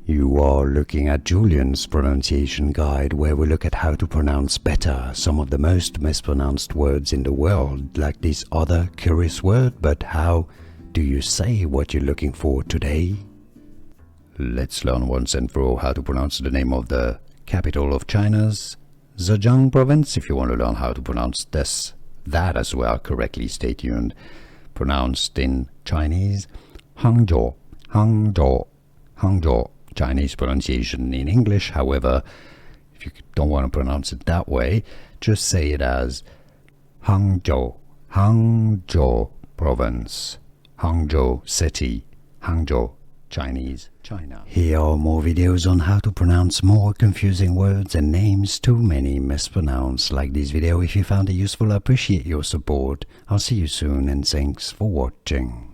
You are looking at Julian's pronunciation guide, where we look at how to pronounce better some of the most mispronounced words in the world, like this other curious word. But how do you say what you're looking for today? Let's learn once and for all how to pronounce the name of the capital of China's Zhejiang province. If you want to learn how to pronounce that as well correctly, stay tuned. Pronounced in Chinese, Hangzhou, Hangzhou, Hangzhou. Chinese pronunciation in English, however, if you don't want to pronounce it that way, just say it as Hangzhou, Hangzhou province, Hangzhou city, Hangzhou, Chinese, China. Here are more videos on how to pronounce more confusing words and names too many mispronounced. Like this video if you found it useful. I appreciate your support. I'll see you soon and thanks for watching.